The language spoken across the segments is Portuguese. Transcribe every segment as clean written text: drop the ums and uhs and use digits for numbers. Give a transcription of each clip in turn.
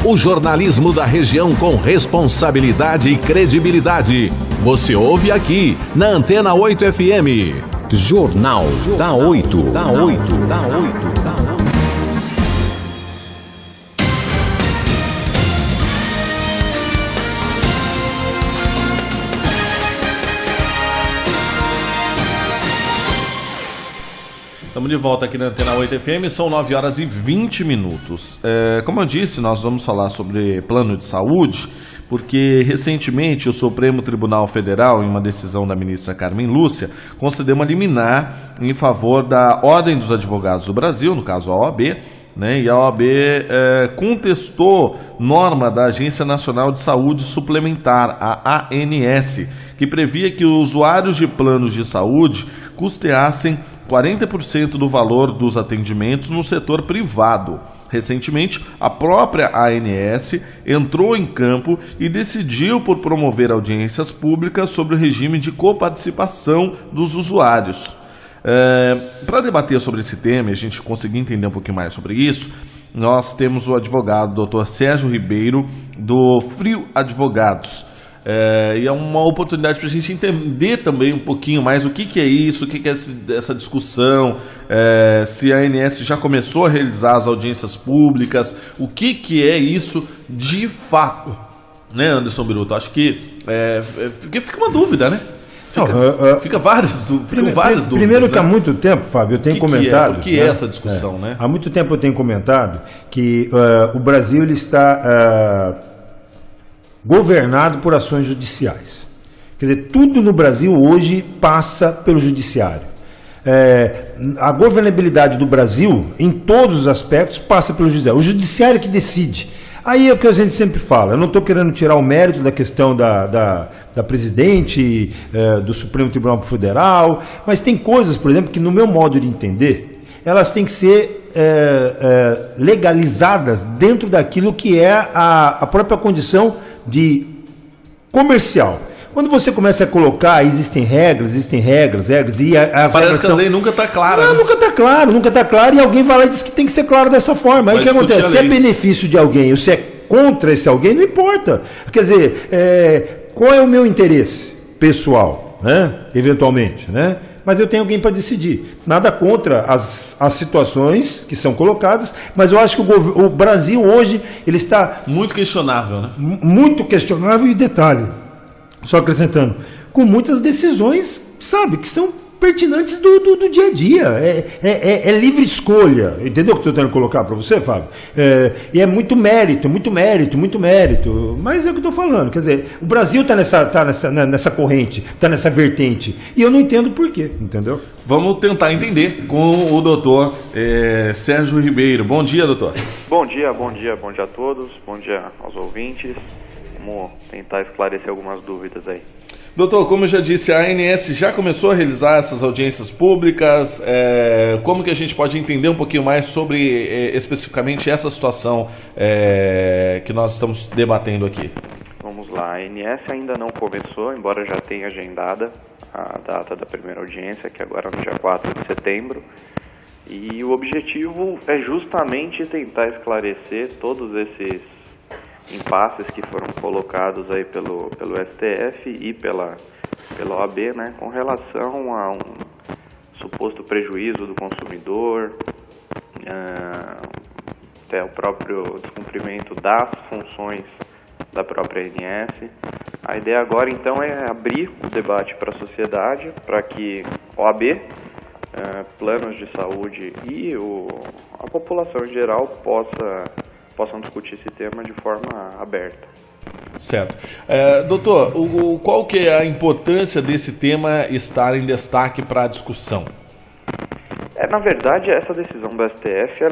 O jornalismo da região com responsabilidade e credibilidade. Você ouve aqui, na Antena 8 FM. Jornal da 8. Estamos de volta aqui na Antena 8 FM, são 9 horas e 20 minutos. Como eu disse, nós vamos falar sobre plano de saúde, porque recentemente o Supremo Tribunal Federal, em uma decisão da ministra Carmen Lúcia, concedeu uma liminar em favor da Ordem dos Advogados do Brasil, no caso a OAB, né, e a OAB contestou norma da Agência Nacional de Saúde Suplementar, a ANS, que previa que os usuários de planos de saúde custeassem 40% do valor dos atendimentos no setor privado. Recentemente, a própria ANS entrou em campo e decidiu por promover audiências públicas sobre o regime de coparticipação dos usuários. Para debater sobre esse tema e a gente conseguir entender um pouquinho mais sobre isso, nós temos o advogado Dr. Sérgio Ribeiro, do Frio Advogados. E é uma oportunidade para a gente entender também um pouquinho mais o que é isso, o que é essa discussão, se a ANS já começou a realizar as audiências públicas, o que é isso de fato, né, Anderson Biruta? Acho que fica uma dúvida, né? Fica várias dúvidas. Primeiro que há muito tempo, Fábio, eu tenho comentado... O que é essa discussão, né? Há muito tempo eu tenho comentado que o Brasil ele está... governado por ações judiciais. Quer dizer, tudo no Brasil hoje passa pelo judiciário. A governabilidade do Brasil, em todos os aspectos, passa pelo judiciário. O judiciário que decide. Aí é o que a gente sempre fala. Eu não estou querendo tirar o mérito da questão da presidente, do Supremo Tribunal Federal, mas tem coisas, por exemplo, que no meu modo de entender, elas têm que ser legalizadas dentro daquilo que é a própria condição de comercial. Quando você começa a colocar, existem regras, e as parece que a lei nunca está clara. Não, né? nunca está claro, e alguém vai lá e diz que tem que ser claro dessa forma. Aí o que acontece? Se é benefício de alguém ou se é contra esse alguém, não importa. Quer dizer, qual é o meu interesse pessoal, né? Eventualmente, né? Mas eu tenho alguém para decidir. Nada contra as situações que são colocadas, mas eu acho que o Brasil hoje ele está... muito questionável, né? Muito questionável, e detalhe, só acrescentando, com muitas decisões, sabe, que são pertinentes do dia a dia. É livre escolha, entendeu o que eu estou tentando colocar para você, Fábio? E é muito mérito, mas é o que eu estou falando. Quer dizer, o Brasil está nessa corrente, está nessa vertente, e eu não entendo por quê, entendeu? Vamos tentar entender com o doutor Sérgio Ribeiro. Bom dia, doutor. Bom dia a todos, bom dia aos ouvintes. Vamos tentar esclarecer algumas dúvidas aí. Doutor, como eu já disse, a ANS já começou a realizar essas audiências públicas. Como que a gente pode entender um pouquinho mais sobre especificamente essa situação que nós estamos debatendo aqui? Vamos lá, a ANS ainda não começou, embora já tenha agendada a data da primeira audiência, que agora é no dia 4 de setembro. E o objetivo é justamente tentar esclarecer todos esses impasses que foram colocados aí pelo STF e pela OAB, né, com relação a um suposto prejuízo do consumidor, até o próprio descumprimento das funções da própria ANS. A ideia agora, então, é abrir o debate para a sociedade, para que OAB, planos de saúde e a população em geral possam discutir esse tema de forma aberta. Certo. Doutor, qual que é a importância desse tema estar em destaque para a discussão? Na verdade, essa decisão do STF,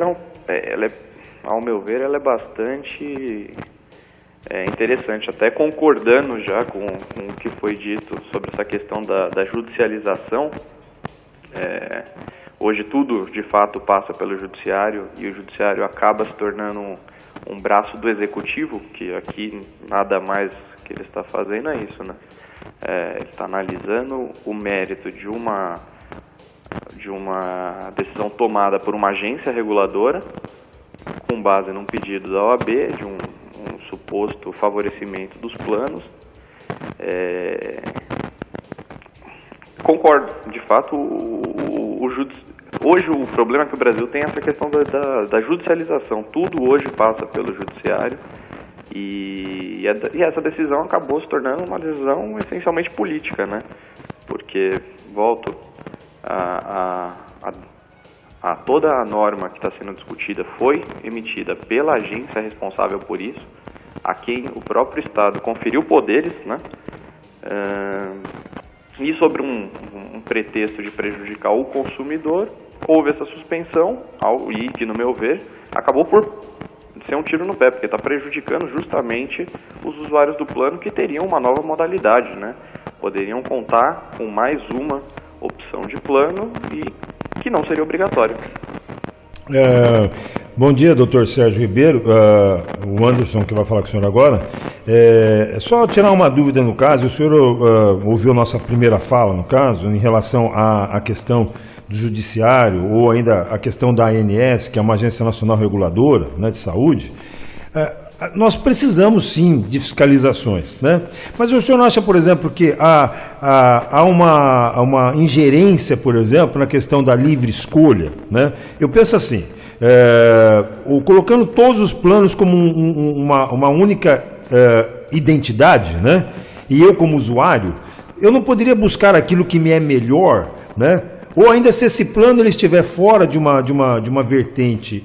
ao meu ver, ela é bastante interessante, até concordando já com o que foi dito sobre essa questão da judicialização. Hoje tudo, de fato, passa pelo judiciário, e o judiciário acaba se tornando um braço do executivo, que aqui nada mais que ele está fazendo é isso, né? Ele está analisando o mérito de uma decisão tomada por uma agência reguladora, com com base num pedido da OAB de um suposto favorecimento dos planos. Concordo, de fato, hoje o problema é que o Brasil tem essa questão da judicialização, tudo hoje passa pelo judiciário e essa decisão acabou se tornando uma decisão essencialmente política, né? Porque, volto, toda a norma que está sendo discutida foi emitida pela agência responsável por isso, a quem o próprio Estado conferiu poderes, né? E sobre um pretexto de prejudicar o consumidor, houve essa suspensão, e que, no meu ver, acabou por ser um tiro no pé, porque está prejudicando justamente os usuários do plano que teriam uma nova modalidade, né? Poderiam contar com mais uma opção de plano e que não seria obrigatório. Bom dia, doutor Sérgio Ribeiro, o Anderson que vai falar com o senhor agora. É só tirar uma dúvida no caso, o senhor ouviu nossa primeira fala no caso, em relação à questão do judiciário, ou ainda a questão da ANS, que é uma agência nacional reguladora, né, de saúde. Nós precisamos sim de fiscalizações, né? Mas o senhor não acha, por exemplo, que há uma ingerência, por exemplo, na questão da livre escolha, né? Eu penso assim, colocando todos os planos como uma única identidade, né? E eu como usuário, eu não poderia buscar aquilo que me é melhor, né? Ou ainda se esse plano ele estiver fora de uma vertente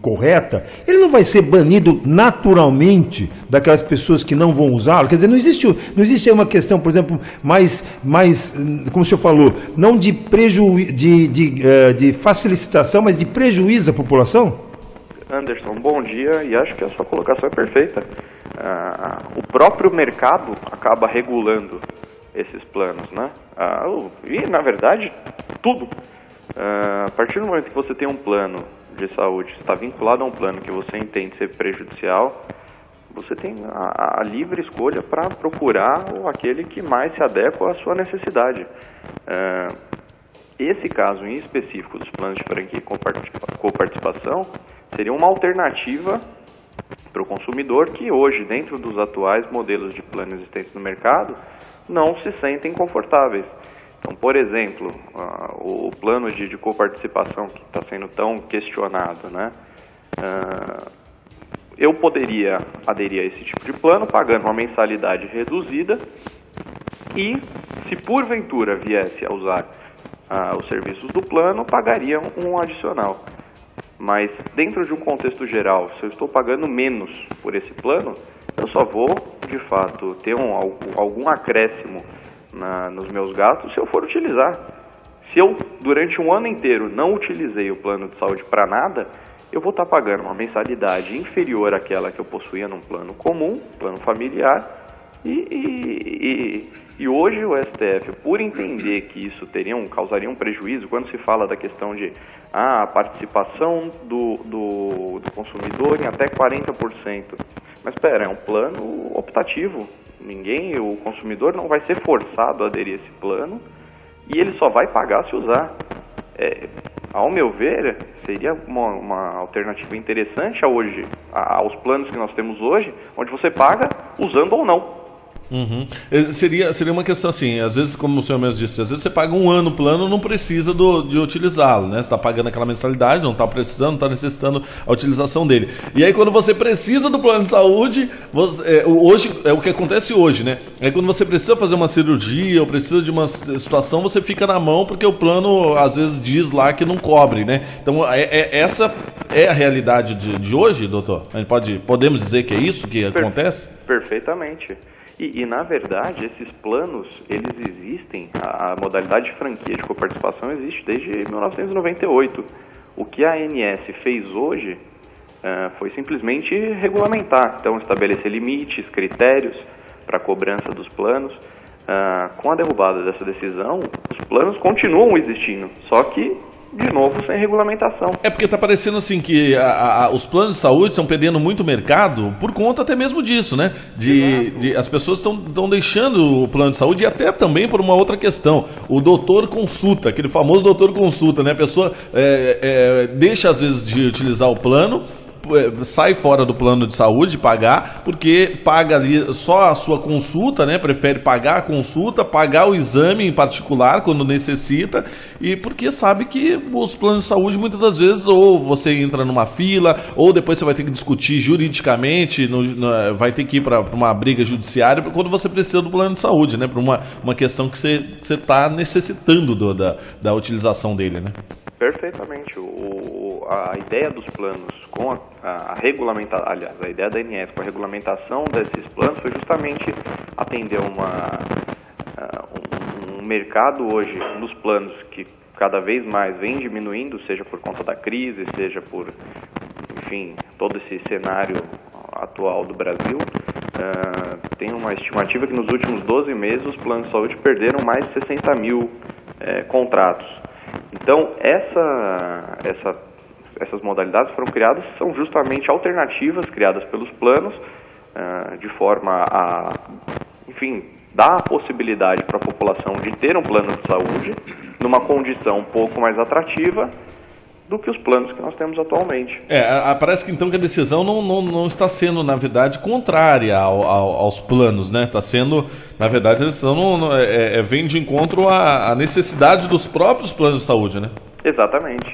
correta, ele não vai ser banido naturalmente daquelas pessoas que não vão usá-lo? Quer dizer, não existe uma questão, por exemplo, mais como o senhor falou, não de facilitação, mas de prejuízo à população? Anderson, bom dia, e acho que a sua colocação é perfeita. O próprio mercado acaba regulando esses planos, né? E, na verdade, tudo. A partir do momento que você tem um plano de saúde, está vinculado a um plano que você entende ser prejudicial, você tem a livre escolha para procurar aquele que mais se adequa à sua necessidade. Esse caso em específico dos planos de franquia e coparticipação seria uma alternativa para o consumidor que hoje, dentro dos atuais modelos de plano existentes no mercado, não se sentem confortáveis. Então, por exemplo, o plano de coparticipação que está sendo tão questionado, né? Eu poderia aderir a esse tipo de plano pagando uma mensalidade reduzida e, se porventura viesse a usar os serviços do plano, pagaria um adicional. Mas dentro de um contexto geral, se eu estou pagando menos por esse plano, eu só vou, de fato, ter algum acréscimo nos meus gastos se eu for utilizar. Se eu, durante um ano inteiro, não utilizei o plano de saúde para nada, eu vou estar pagando uma mensalidade inferior àquela que eu possuía num plano comum, plano familiar, e hoje o STF, por entender que isso causaria um prejuízo, quando se fala da questão de a participação do consumidor em até 40%. Mas espera, é um plano optativo. O consumidor não vai ser forçado a aderir a esse plano e ele só vai pagar se usar. Ao meu ver, seria uma alternativa interessante aos planos que nós temos hoje, onde você paga usando ou não. Uhum. Seria uma questão assim, às vezes, como o senhor mesmo disse, às vezes você paga um ano o plano, não precisa de utilizá-lo, né? Você está pagando aquela mensalidade, não está precisando, não está necessitando a utilização dele. E aí quando você precisa do plano de saúde, hoje é o que acontece hoje, né? É quando você precisa fazer uma cirurgia ou precisa de uma situação, você fica na mão porque o plano às vezes diz lá que não cobre, né? Então essa é a realidade de hoje, doutor? A gente podemos dizer que é isso que acontece? Perfeitamente. E, na verdade, esses planos, eles existem, a modalidade de franquia de coparticipação existe desde 1998. O que a ANS fez hoje foi simplesmente regulamentar, então estabelecer limites, critérios para a cobrança dos planos. Com a derrubada dessa decisão, os planos continuam existindo, só que de novo, sem regulamentação. É porque está parecendo assim que os planos de saúde estão perdendo muito mercado por conta até mesmo disso, né? As pessoas estão deixando o plano de saúde e até também por uma outra questão. O doutor consulta, aquele famoso doutor consulta, né? A pessoa deixa às vezes de utilizar o plano, sai fora do plano de saúde, pagar, porque paga ali só a sua consulta, né? Prefere pagar a consulta, pagar o exame em particular quando necessita, e porque sabe que os planos de saúde muitas das vezes ou você entra numa fila, ou depois você vai ter que discutir juridicamente, vai ter que ir para uma briga judiciária quando você precisa do plano de saúde, né? Para uma questão que você está necessitando da utilização dele, né? Perfeitamente. A ideia dos planos com a regulamentação, aliás, a ideia da ANS com a regulamentação desses planos foi justamente atender um mercado hoje nos planos que cada vez mais vem diminuindo, seja por conta da crise, seja por, enfim, todo esse cenário atual do Brasil. Tem uma estimativa que nos últimos 12 meses os planos de saúde perderam mais de 60 mil contratos. Então, essas modalidades foram criadas, são justamente alternativas criadas pelos planos, de forma a, enfim, dar a possibilidade para a população de ter um plano de saúde numa condição um pouco mais atrativa do que os planos que nós temos atualmente. Parece que então que a decisão não está sendo, na verdade, contrária aos planos, né? Está sendo, na verdade, a decisão vem de encontro à necessidade dos próprios planos de saúde, né? Exatamente.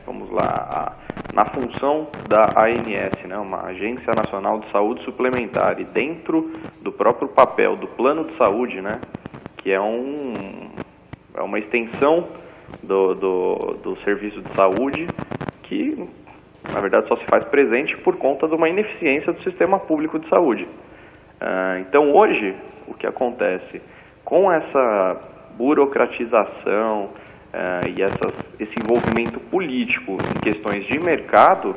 Vamos lá, na função da ANS, né, uma Agência Nacional de Saúde Suplementar, e dentro do próprio papel do plano de saúde, né, que é uma extensão do serviço de saúde que, na verdade, só se faz presente por conta de uma ineficiência do sistema público de saúde. Então, hoje, o que acontece com essa burocratização e esse envolvimento político em questões de mercado,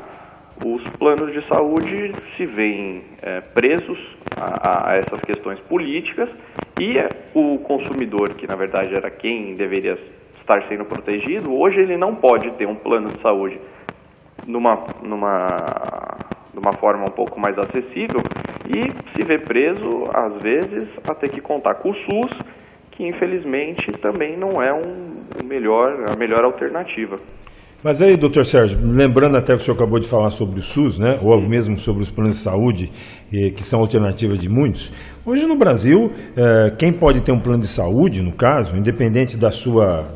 os planos de saúde se veem presos a essas questões políticas, e o consumidor, que na verdade era quem deveria estar sendo protegido, hoje ele não pode ter um plano de saúde de uma forma um pouco mais acessível e se vê preso, às vezes, a ter que contar com o SUS, que infelizmente também não é a melhor alternativa. Mas aí, doutor Sérgio, lembrando até que o senhor acabou de falar sobre o SUS, né, ou mesmo sobre os planos de saúde, que são alternativas de muitos, hoje no Brasil, quem pode ter um plano de saúde, no caso, independente da sua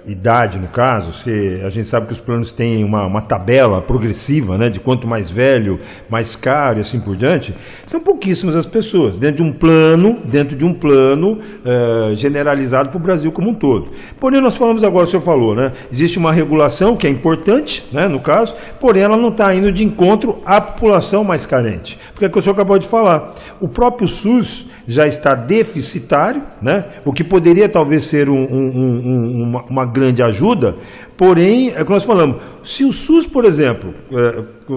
idade, no caso, a gente sabe que os planos têm uma tabela progressiva, né, de quanto mais velho, mais caro e assim por diante, são pouquíssimas as pessoas dentro de um plano generalizado para o Brasil como um todo. Porém, nós falamos agora, o senhor falou, né, existe uma regulação que é importante, né, no caso, porém ela não está indo de encontro à população mais carente, porque é o que o senhor acabou de falar, o próprio SUS já está deficitário, né, o que poderia talvez ser uma grande ajuda, porém, é o que nós falamos, se o SUS, por exemplo,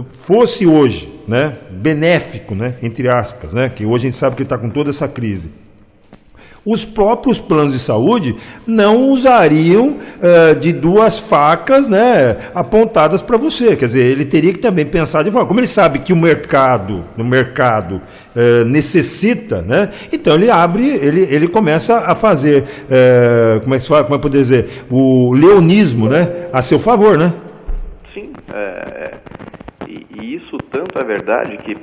fosse hoje, né, benéfico, né, entre aspas, né, que hoje a gente sabe que ele está com toda essa crise, os próprios planos de saúde não usariam de duas facas, né, apontadas para você. Quer dizer, ele teria que também pensar de forma, como ele sabe que o mercado necessita, né, então ele começa a fazer, como é que se fala, como é que poder dizer, o leonismo, né, a seu favor, né? Sim, e isso tanto é verdade que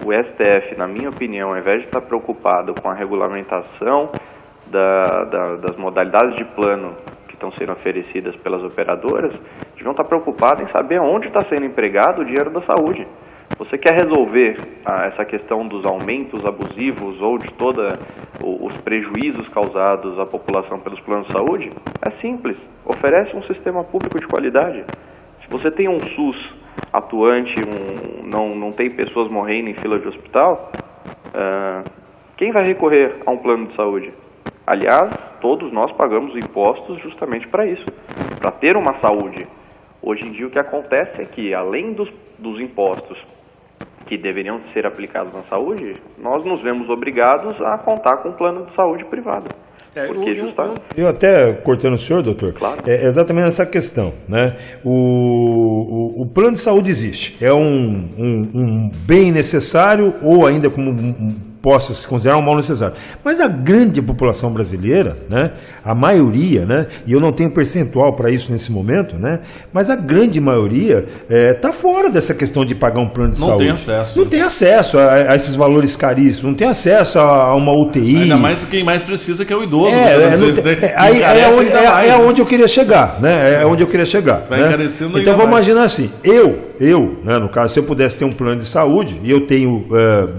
o STF, na minha opinião, ao invés de estar preocupado com a regulamentação das modalidades de plano que estão sendo oferecidas pelas operadoras, deviam estar preocupados em saber onde está sendo empregado o dinheiro da saúde. Você quer resolver essa questão dos aumentos abusivos ou de todos os prejuízos causados à população pelos planos de saúde? É simples, oferece um sistema público de qualidade. Se você tem um SUS atuante, não tem pessoas morrendo em fila de hospital, quem vai recorrer a um plano de saúde? Aliás, todos nós pagamos impostos justamente para isso, para ter uma saúde. Hoje em dia o que acontece é que, além dos impostos que deveriam ser aplicados na saúde, nós nos vemos obrigados a contar com um plano de saúde privado. Eu até, cortando o senhor, doutor, claro. É exatamente essa questão, né? O plano de saúde existe, é um bem necessário ou ainda como possa se considerar um mal necessário. Mas a grande população brasileira, né, a maioria, né, e eu não tenho percentual para isso nesse momento, né, mas a grande maioria está fora dessa questão de pagar um plano de saúde. Não tem acesso a esses valores caríssimos, não tem acesso a uma UTI. Ainda mais quem mais precisa, que é o idoso. É onde eu queria chegar, né? É onde eu queria chegar. Vai encarecendo. Então vamos imaginar assim, né, no caso, se eu pudesse ter um plano de saúde, e eu tenho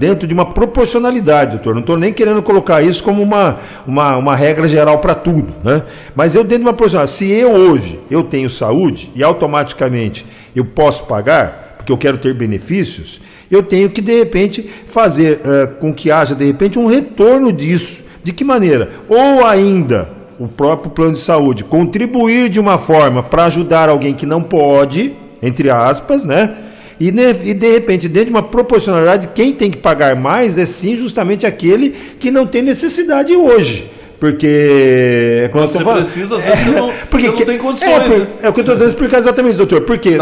dentro de uma proporcionalidade, doutor, não estou nem querendo colocar isso como uma regra geral para tudo, né? Mas eu dentro de uma proporcionalidade, se hoje eu tenho saúde e automaticamente eu posso pagar, porque eu quero ter benefícios, eu tenho que de repente fazer com que haja de repente um retorno disso. De que maneira? Ou ainda o próprio plano de saúde contribuir de uma forma para ajudar alguém que não pode, entre aspas, né? E de repente, dentro de uma proporcionalidade, quem tem que pagar mais é sim justamente aquele que não tem necessidade hoje. Porque quando você precisa, às vezes você não tem condições. É o que eu estou tentando explicar exatamente, doutor. Porque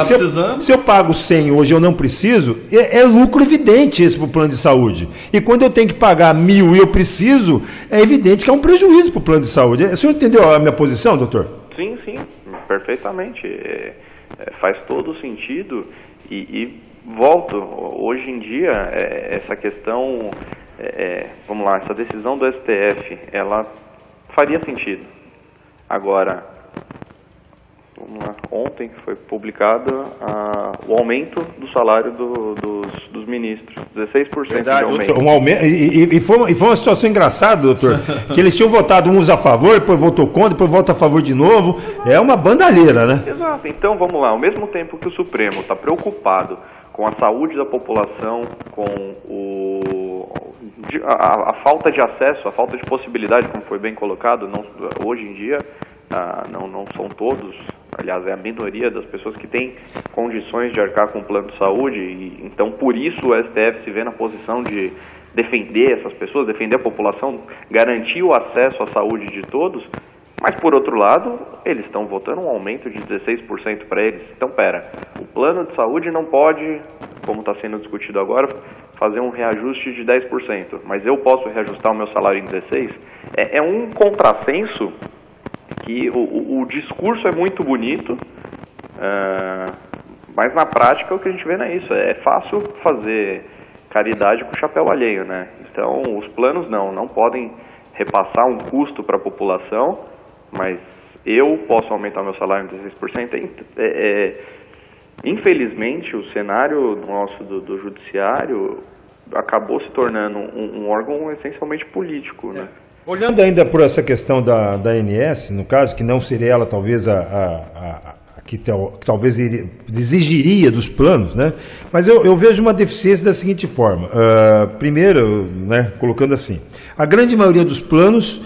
se eu pago 100 hoje eu não preciso, é lucro evidente esse para o plano de saúde. E quando eu tenho que pagar 1.000 e eu preciso, é evidente que é um prejuízo para o plano de saúde. O senhor entendeu a minha posição, doutor? Sim, perfeitamente. Faz todo sentido. E volto, hoje em dia, essa questão, vamos lá, essa decisão do STF, ela faria sentido. Agora, vamos lá, ontem foi publicado o aumento do salário dos ministros, 16% de aumento. E foi uma situação engraçada, doutor, que eles tinham votado uns a favor, depois votou contra, depois vota a favor de novo. É uma bandalheira, né? Exato. Então, vamos lá, ao mesmo tempo que o Supremo está preocupado com a saúde da população, com a falta de acesso, a falta de possibilidade, como foi bem colocado, hoje em dia não são todos, aliás, é a minoria das pessoas que têm condições de arcar com o plano de saúde, e então por isso o STF se vê na posição de defender essas pessoas, defender a população, garantir o acesso à saúde de todos. Mas, por outro lado, eles estão votando um aumento de 16% para eles. Então, o plano de saúde não pode, como está sendo discutido agora, fazer um reajuste de 10%. Mas eu posso reajustar o meu salário em 16%? É um contrassenso que o discurso é muito bonito, mas na prática o que a gente vê não é isso. É fácil fazer caridade com o chapéu alheio, né? Então, os planos não podem repassar um custo para a população, mas eu posso aumentar meu salário em 16%. Infelizmente, o cenário nosso do judiciário acabou se tornando um órgão essencialmente político, né? Olhando ainda por essa questão da ANS, no caso, que não seria ela talvez que talvez exigiria dos planos, né? Mas eu vejo uma deficiência da seguinte forma. Primeiro, né, colocando assim, a grande maioria dos planos,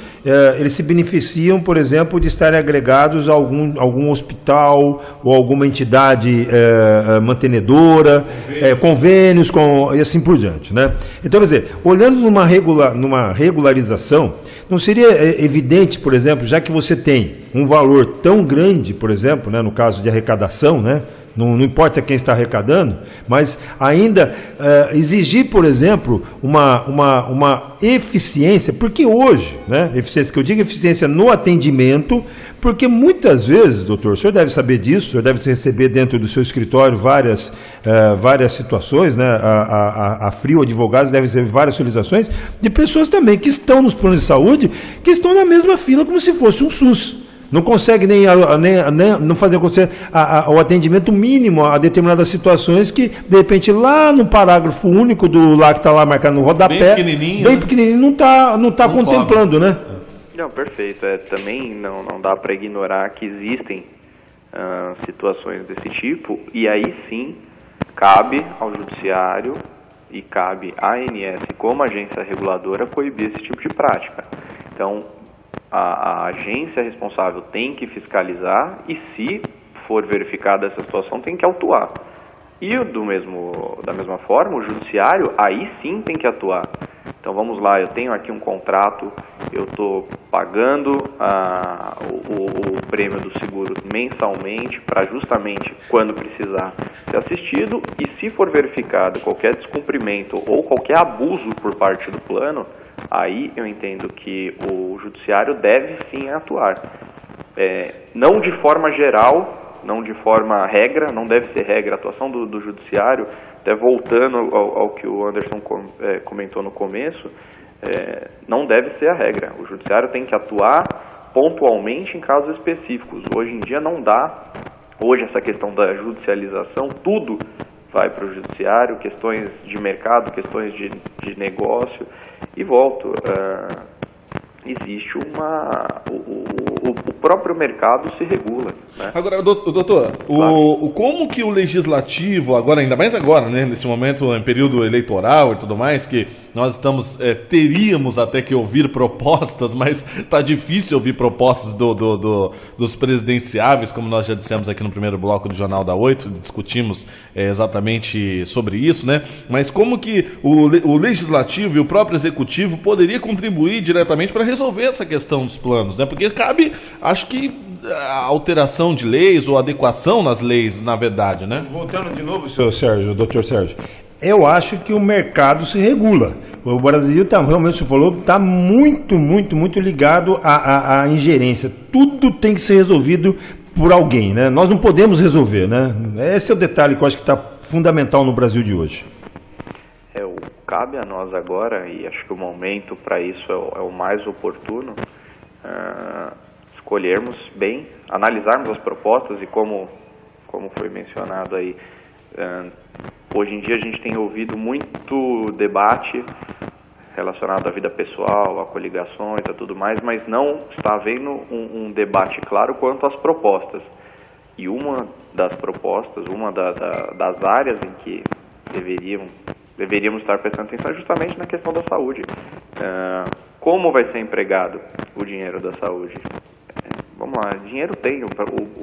eles se beneficiam, por exemplo, de estarem agregados a algum hospital ou alguma entidade mantenedora, convênios e assim por diante, né? Então, quer dizer, olhando numa regularização, não seria evidente, por exemplo, já que você tem um valor tão grande, por exemplo, né, no caso de arrecadação, né, não importa quem está arrecadando, mas ainda exigir, por exemplo, uma eficiência, porque hoje, né, eficiência que eu digo, eficiência no atendimento, porque muitas vezes, doutor, o senhor deve saber disso, o senhor deve receber dentro do seu escritório várias situações, né, a Frio Advogados deve receber várias solicitações de pessoas também que estão nos planos de saúde, que estão na mesma fila como se fosse um SUS. Não consegue nem não fazer o atendimento mínimo a determinadas situações que, de repente, lá no parágrafo único que está lá marcado no rodapé, bem pequenininho, não está contemplando, né? Não, perfeito. Também não dá para ignorar que existem situações desse tipo, e aí sim cabe ao judiciário e cabe à ANS, como agência reguladora, coibir esse tipo de prática. Então, a agência responsável tem que fiscalizar e, se for verificada essa situação, tem que autuar. E da mesma forma, o judiciário aí sim tem que atuar. Então vamos lá, eu tenho aqui um contrato, eu estou pagando o prêmio do seguro mensalmente para justamente quando precisar ser assistido, e se for verificado qualquer descumprimento ou qualquer abuso por parte do plano, aí eu entendo que o judiciário deve sim atuar. Não de forma geral, não de forma regra, não deve ser regra a atuação do judiciário. Até voltando ao que o Anderson comentou no começo, não deve ser a regra. O judiciário tem que atuar pontualmente em casos específicos. Hoje em dia não dá. Hoje essa questão da judicialização, tudo vai para o judiciário, questões de mercado, questões de negócio, e volto. Existe o próprio mercado se regula, né? Agora, doutor, claro. Como que o legislativo, ainda mais agora, né, nesse momento, em período eleitoral e tudo mais, que nós teríamos até que ouvir propostas, mas está difícil ouvir propostas dos presidenciáveis, como nós já dissemos aqui no primeiro bloco do Jornal da 8, discutimos exatamente sobre isso, né? Mas como que o legislativo e o próprio executivo poderia contribuir diretamente para resolver essa questão dos planos, né? Porque cabe, acho que, a alteração de leis ou adequação nas leis, na verdade, né? Voltando de novo, doutor Sérgio, eu acho que o mercado se regula. O Brasil realmente, você falou, está muito, muito, muito ligado à ingerência. Tudo tem que ser resolvido por alguém, né? Nós não podemos resolver, né? Esse é o detalhe que eu acho que está fundamental no Brasil de hoje. Cabe a nós agora, e acho que o momento para isso é o mais oportuno, escolhermos bem, analisarmos as propostas, e como foi mencionado aí, hoje em dia a gente tem ouvido muito debate relacionado à vida pessoal, a coligações, a tudo mais, mas não está havendo um debate claro quanto às propostas. E uma das propostas, uma das áreas em que deveríamos estar prestando atenção é justamente na questão da saúde. Como vai ser empregado o dinheiro da saúde? Vamos lá, dinheiro tem. O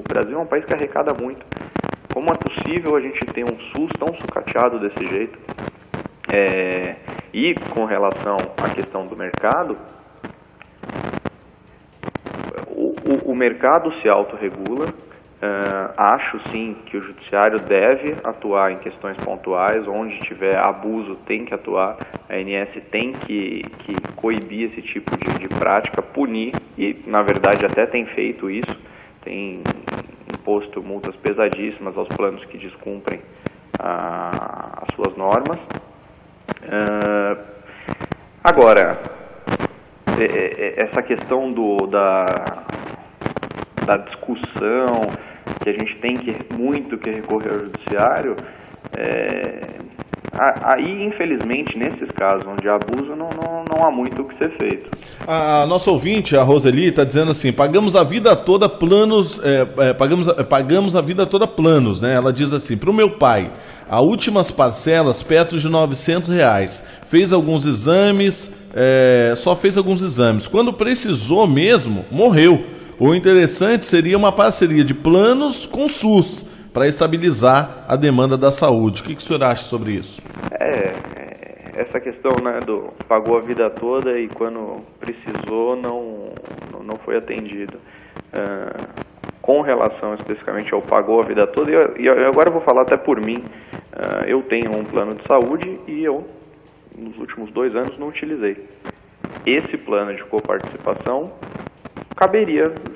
Brasil é um país que arrecada muito. Como é possível a gente ter um SUS tão sucateado desse jeito? E com relação à questão do mercado, o mercado se autorregula. Acho sim que o judiciário deve atuar em questões pontuais, onde tiver abuso tem que atuar, a ANS tem que coibir esse tipo de prática, punir, e na verdade até tem feito isso, tem imposto multas pesadíssimas aos planos que descumprem as suas normas. Agora, essa questão da discussão, que a gente tem muito que recorrer ao judiciário, aí infelizmente nesses casos onde há abuso não há muito o que ser feito. A nossa ouvinte, a Roseli, está dizendo assim: pagamos a vida toda planos, pagamos a vida toda planos, né? Ela diz assim: para o meu pai, as últimas parcelas perto de R$900, fez alguns exames, só fez alguns exames, quando precisou mesmo, morreu. O interessante seria uma parceria de planos com SUS para estabilizar a demanda da saúde. O que o senhor acha sobre isso? Essa questão, né, do pagou a vida toda e quando precisou não foi atendido. Com relação especificamente ao pagou a vida toda, e agora eu vou falar até por mim, eu tenho um plano de saúde e eu, nos últimos 2 anos, não utilizei. Esse plano de coparticipação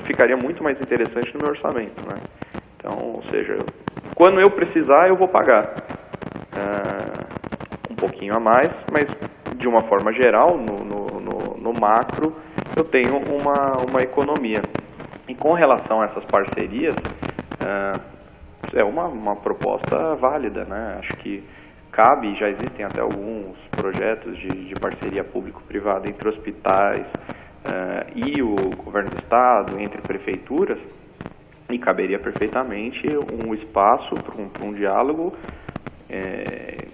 ficaria muito mais interessante no meu orçamento, né? Então, ou seja, quando eu precisar, eu vou pagar um pouquinho a mais, mas de uma forma geral, no macro, eu tenho uma economia. E com relação a essas parcerias, é uma proposta válida, né? Acho que cabe, já existem até alguns projetos de parceria público-privada entre hospitais e o governo do estado, entre prefeituras, e caberia perfeitamente um espaço para um diálogo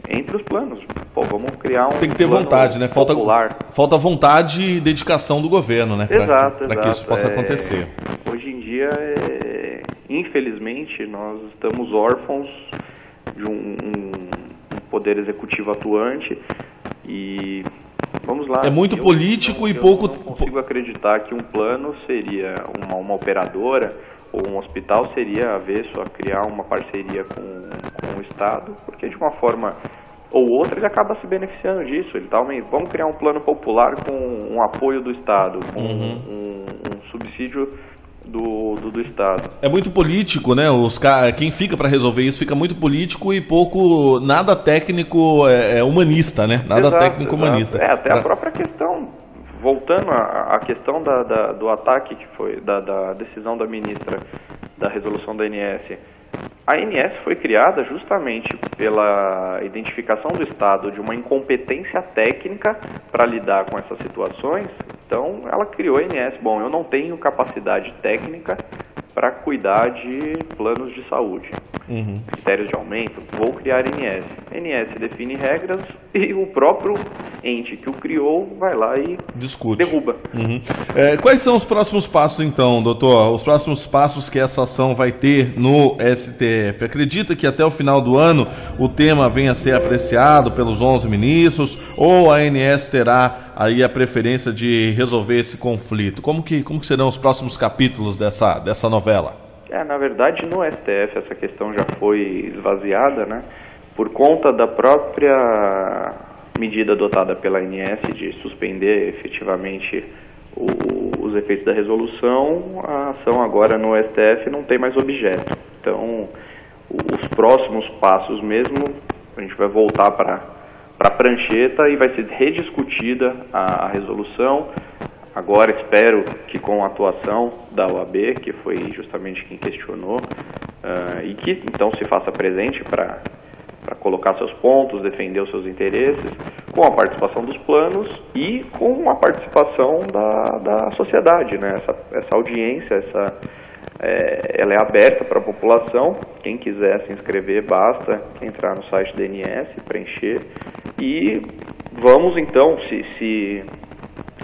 entre os planos. Pô, vamos criar um tem que ter vontade, né? Falta vontade e dedicação do governo, né? Para que isso possa acontecer. Hoje em dia, infelizmente, nós estamos órfãos de um poder executivo atuante e vamos lá. É muito político e pouco... Eu não consigo acreditar que um plano seria uma operadora ou um hospital seria avesso a criar uma parceria com o Estado, porque de uma forma ou outra ele acaba se beneficiando disso. Ele vamos criar um plano popular com um apoio do Estado, com um subsídio do Estado. É muito político, né? Quem fica para resolver isso fica muito político e pouco, nada técnico humanista, né? Nada técnico humanista. Até a própria questão, voltando à questão do ataque que foi, da decisão da ministra da resolução da ANS. A ANS foi criada justamente pela identificação do Estado de uma incompetência técnica para lidar com essas situações. Então, ela criou a ANS. Bom, eu não tenho capacidade técnica para cuidar de planos de saúde. Critérios de aumento, vou criar a ANS. A ANS define regras e o próprio ente que o criou vai lá e discute. Derruba. Quais são os próximos passos, então, doutor? Os próximos passos que essa ação vai ter no STF? Acredita que até o final do ano o tema venha a ser apreciado pelos 11 ministros ou a ANS terá aí a preferência de resolver esse conflito? Como que serão os próximos capítulos dessa novela? Na verdade, no STF essa questão já foi esvaziada, né? Por conta da própria medida adotada pela ANS de suspender efetivamente os efeitos da resolução, a ação agora no STF não tem mais objeto. Então, os próximos passos mesmo, a gente vai voltar para a prancheta e vai ser rediscutida a resolução. Agora espero que com a atuação da OAB, que foi justamente quem questionou, e que então se faça presente para colocar seus pontos, defender os seus interesses, com a participação dos planos e com a participação da sociedade, né? Essa audiência, ela é aberta para a população. Quem quiser se inscrever, basta entrar no site da ANS, preencher, e vamos então, se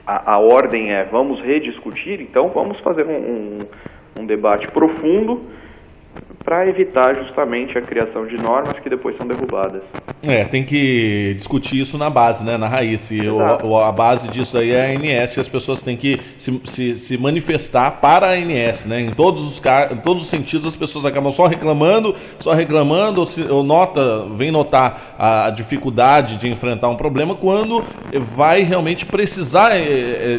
a ordem vamos rediscutir, então vamos fazer um debate profundo para evitar justamente a criação de normas que depois são derrubadas. Tem que discutir isso na base, né, na raiz. E a base disso aí é a ANS, e as pessoas têm que se manifestar para a ANS, né? Em todos os sentidos as pessoas acabam só reclamando, vem notar a dificuldade de enfrentar um problema quando vai realmente precisar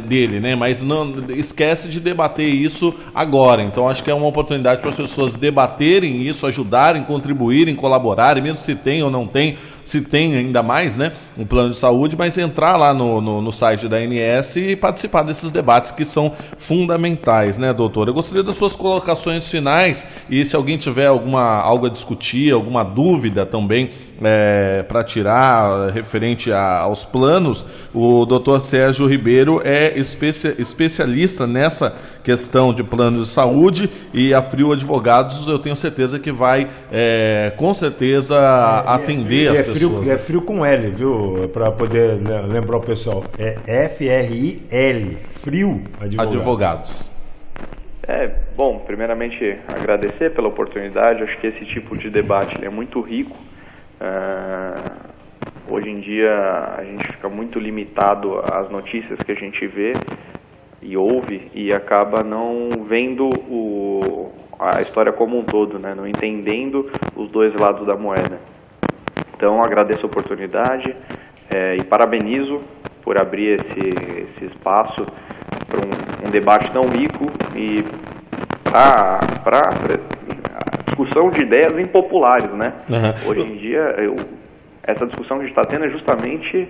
dele, né? Mas não esquece de debater isso agora. Então acho que é uma oportunidade para as pessoas debaterem isso, ajudarem, contribuírem, colaborarem, mesmo se tem ou não tem, se tem ainda mais, né, um plano de saúde, mas entrar lá no site da ANS e participar desses debates que são fundamentais, né, doutor? Eu gostaria das suas colocações finais e se alguém tiver algo a discutir, alguma dúvida também para tirar referente aos planos, o doutor Sérgio Ribeiro é especialista nessa questão de planos de saúde e a Frio Advogados eu tenho certeza que vai com certeza atender as pessoas. É Frio com L, viu? Para poder lembrar o pessoal. É FRIL, Frio Advogados. Bom, primeiramente agradecer pela oportunidade. Acho que esse tipo de debate é muito rico. Hoje em dia a gente fica muito limitado às notícias que a gente vê e ouve e acaba não vendo a história como um todo, né? Não entendendo os dois lados da moeda. Então agradeço a oportunidade e parabenizo por abrir esse espaço para um debate tão rico e para discussão de ideias impopulares, né? Hoje em dia essa discussão que a gente está tendo é justamente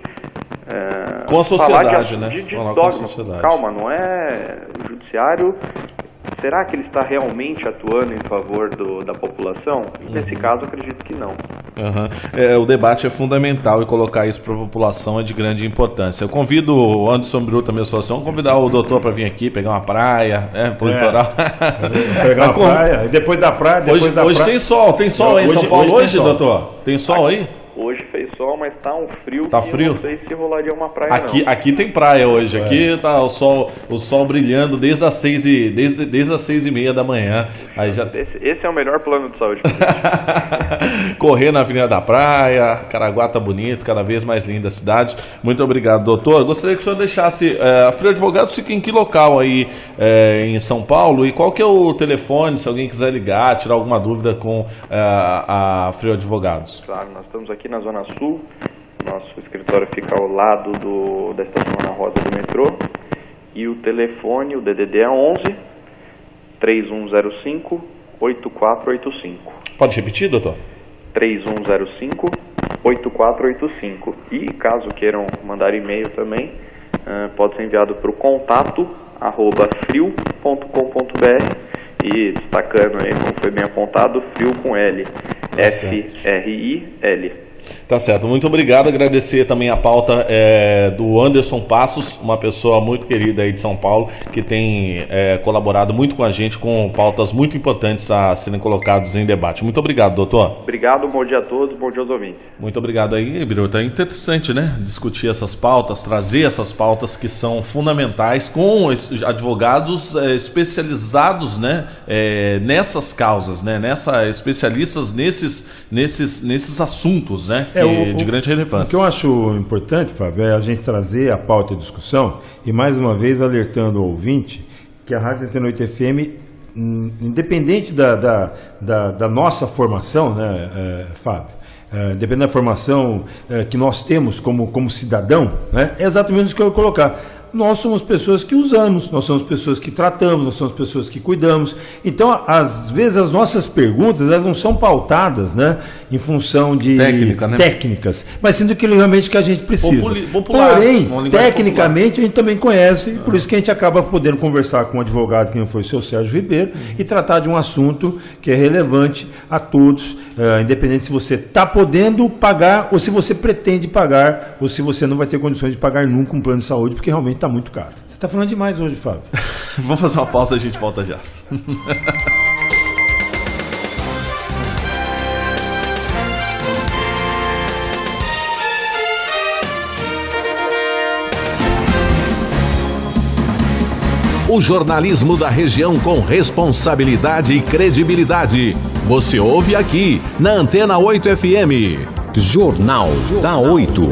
com a sociedade, falar né? De dogma. Calma, não é o judiciário. Será que ele está realmente atuando em favor da população? Nesse caso, acredito que não. O debate é fundamental e colocar isso para a população é de grande importância. Eu convido o Anderson Biru, também associação, convidar o doutor para vir aqui, pegar uma praia, pro litoral. Pegar uma praia, e depois da praia, hoje tem sol aí em São Paulo hoje, doutor? Tem sol aí? Hoje fez sol, mas tá um frio. Tá frio? Não sei se rolaria uma praia, aqui tem praia hoje. Aqui tá o sol brilhando desde as 6h30 da manhã. Aí já... esse é o melhor plano de saúde. Correr na Avenida da Praia, Caraguá tá bonito, cada vez mais linda a cidade. Muito obrigado, doutor. Gostaria que o senhor deixasse, a Frio Advogados fica em que local aí em São Paulo? E qual que é o telefone, se alguém quiser ligar, tirar alguma dúvida com a Frio Advogados? Claro, nós estamos aqui na Zona Sul. Nosso escritório fica ao lado da estação Ana Rosa do metrô. E o telefone, o DDD é 11 3105 8485. Pode repetir, doutor? 3105 8485. E caso queiram mandar e-mail também, pode ser enviado para o contato@frio.com.br e destacando aí, como foi bem apontado, Frio com L, F-R-I-L. Tá certo, muito obrigado, agradecer também a pauta do Anderson Passos, uma pessoa muito querida aí de São Paulo, que tem colaborado muito com a gente, com pautas muito importantes a serem colocadas em debate. Muito obrigado, doutor. Obrigado, bom dia a todos, bom dia aos ouvintes. Muito obrigado aí, Biruta. É interessante, né, discutir essas pautas, trazer essas pautas que são fundamentais com advogados especializados, né, nessas causas, né, especialistas nesses assuntos, né, de grande relevância. O que eu acho importante, Fábio, é a gente trazer a pauta e discussão e mais uma vez alertando o ouvinte que a Rádio Antena 8 FM, independente da nossa formação, né, Fábio, dependendo da formação que nós temos como cidadão, né, é exatamente isso que eu vou colocar. Nós somos pessoas que usamos, nós somos pessoas que tratamos, nós somos pessoas que cuidamos. Então, às vezes, as nossas perguntas, elas não são pautadas, né, em função de técnicas, mas sim do que realmente que a gente precisa. Popular, porém, tecnicamente, a gente também conhece, por isso que a gente acaba podendo conversar com um advogado, que foi o seu Sérgio Ribeiro, e tratar de um assunto que é relevante a todos, independente se você está podendo pagar, ou se você pretende pagar, ou se você não vai ter condições de pagar nunca um plano de saúde, porque realmente está muito caro. Você está falando demais hoje, Fábio. Vamos fazer uma pausa e a gente volta já. O jornalismo da região com responsabilidade e credibilidade. Você ouve aqui na Antena 8 FM. Jornal da 8.